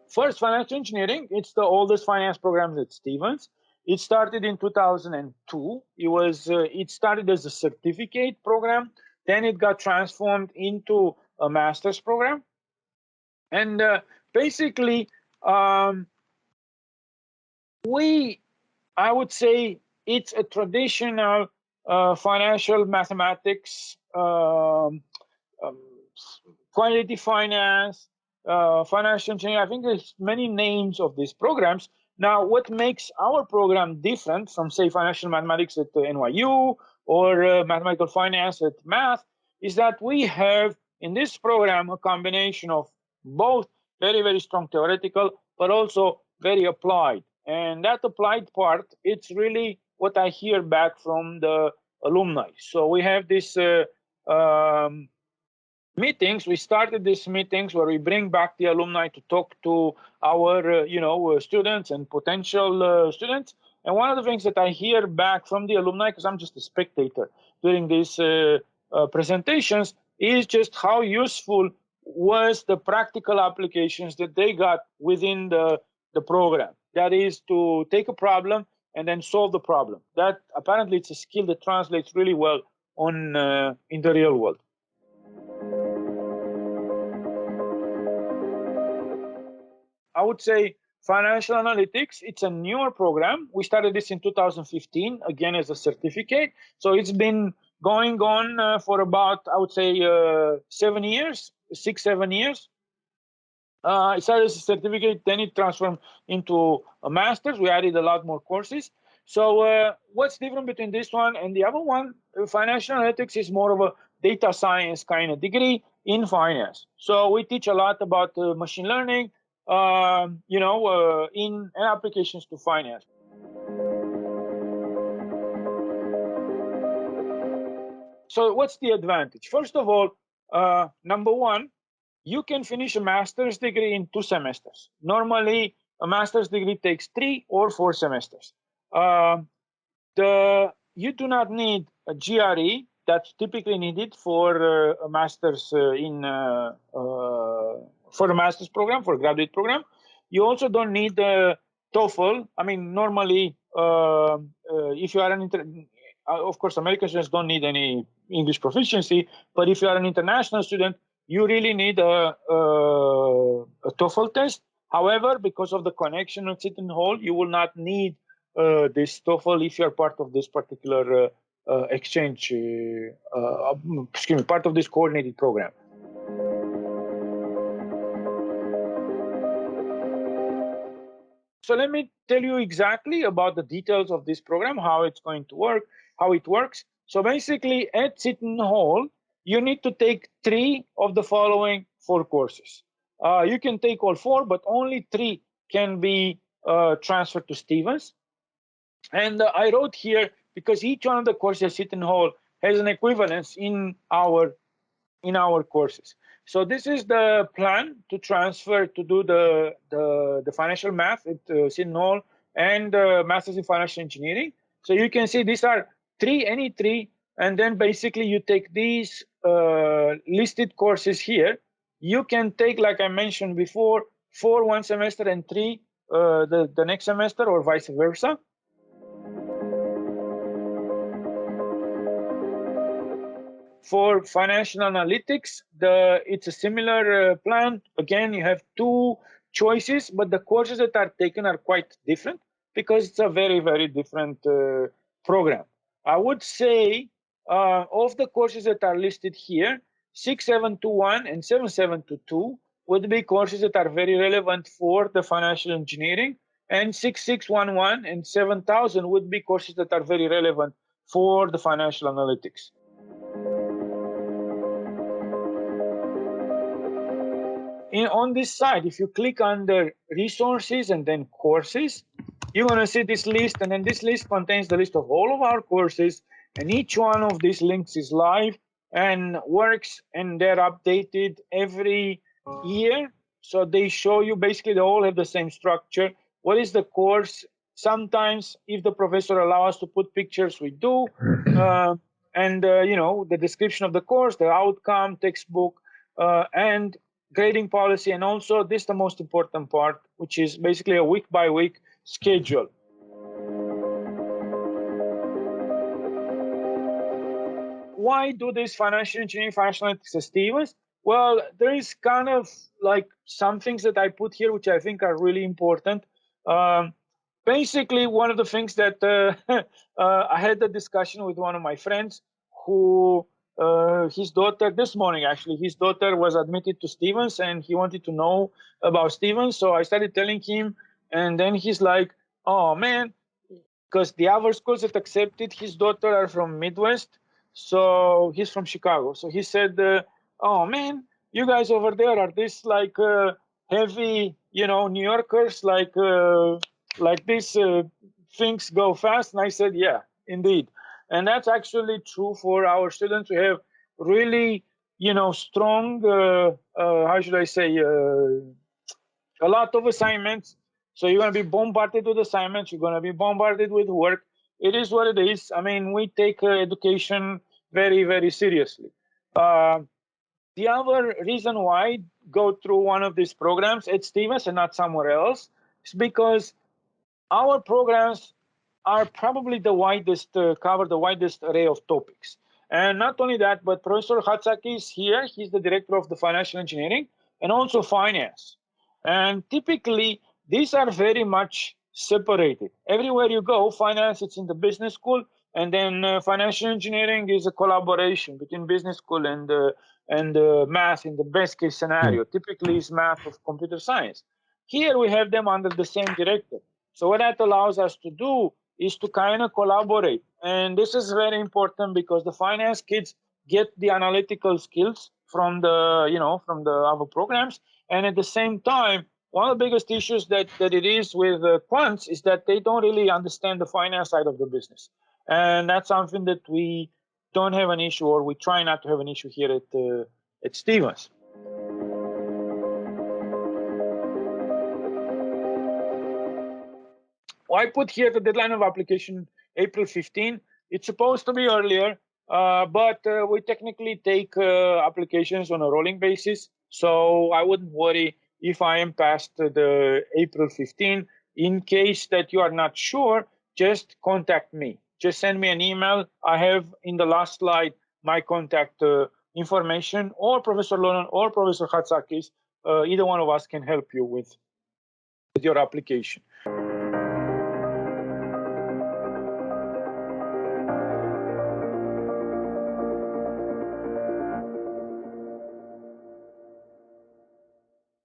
First, financial engineering, it's the oldest finance program at Stevens. It started in 2002. It started as a certificate program. Then it got transformed into a master's program. And basically, I would say it's a traditional financial mathematics, quantitative finance, financial engineering. I think there's many names of these programs. Now, what makes our program different from, say, financial mathematics at NYU or mathematical finance at Math is that we have in this program a combination of both very, very strong theoretical, but also very applied. And that applied part, it's really what I hear back from the alumni. So we have this meetings. We started these meetings where we bring back the alumni to talk to our, students and potential students. And one of the things that I hear back from the alumni, because I'm just a spectator during these presentations, is just how useful was the practical applications that they got within the program. That is to take a problem and then solve the problem. That apparently it's a skill that translates really well on in the real world. I would say financial analytics, it's a newer program. We started this in 2015, again as a certificate. So it's been going on for about, I would say, 7 years, 6, 7 years. It started as a certificate, then it transformed into a master's. We added a lot more courses. So what's different between this one and the other one? Financial analytics is more of a data science kind of degree in finance. So we teach a lot about machine learning, in applications to finance. So what's the advantage? First of all, number one, you can finish a master's degree in 2 semesters. Normally, a master's degree takes 3 or 4 semesters. You do not need a GRE. That's typically needed for a master's for a master's program, for a graduate program. You also don't need the TOEFL. I mean, normally, if you are of course, American students don't need any English proficiency, but if you are an international student, you really need a TOEFL test. However, because of the connection with Seton Hall, you will not need this TOEFL if you are part of this particular exchange, part of this coordinated program. So let me tell you exactly about the details of this program, how it's going to work, how it works. So basically, at Seton Hall, you need to take 3 of the following 4 courses. You can take all 4, but only 3 can be transferred to Stevens. And I wrote here because each one of the courses at Seton Hall has an equivalence in our courses. So this is the plan to transfer to do the financial math at Seton Hall and Masters in Financial Engineering. So you can see these are any 3, and then basically you take these listed courses here. You can take, like I mentioned before, 4 one semester and 3 the next semester, or vice versa. For financial analytics, it's a similar plan. Again, you have 2 choices, but the courses that are taken are quite different because it's a very, very different program. I would say of the courses that are listed here, 6721 and 7722 would be courses that are very relevant for the financial engineering, and 6611 and 7000 would be courses that are very relevant for the financial analytics. On this side, if you click under resources and then courses, you're going to see this list, and then this list contains the list of all of our courses, and each one of these links is live and works, and they're updated every year. So they show you, basically they all have the same structure. What is the course Sometimes, if the professor allows us to put pictures, we do. And the description of the course, the outcome, textbook, and grading policy, and also this the most important part, which is basically a week by week schedule. Why do this financial engineering, financial analytics at Stevens? Well, there is kind of like some things that I put here which I think are really important. Basically, one of the things that I had a discussion with one of my friends who his daughter, this morning actually, his daughter was admitted to Stevens and he wanted to know about Stevens. So I started telling him, and then he's like, oh man, because the other schools that accepted his daughter are from Midwest. So he's from Chicago. So he said, oh man, you guys over there are this like heavy, New Yorkers, like this things go fast. And I said, yeah, indeed. And that's actually true for our students. We have really, strong, how should I say, a lot of assignments. So you're going to be bombarded with assignments. You're going to be bombarded with work. It is what it is. I mean, we take education very, very seriously. The other reason why I go through one of these programs at Stevens and not somewhere else is because our programs are probably the widest, cover the widest array of topics. And not only that, but Professor Hatsaki is here. He's the director of the financial engineering and also finance. And typically, these are very much separated. Everywhere you go, finance, it's in the business school, and then financial engineering is a collaboration between business school and math in the best case scenario. Typically, it's math of computer science. Here we have them under the same director. So what that allows us to do is to kind of collaborate. And this is very important because the finance kids get the analytical skills from the other programs. And at the same time, one of the biggest issues that it is with quants is that they don't really understand the finance side of the business. And that's something that we don't have an issue, or we try not to have an issue here at Stevens. I put here the deadline of application April 15. It's supposed to be earlier, but we technically take applications on a rolling basis. So I wouldn't worry if I am past the April 15. In case that you are not sure, just contact me. Just send me an email. I have in the last slide my contact information, or Professor Lonan or Professor Hatsakis. Either one of us can help you with your application.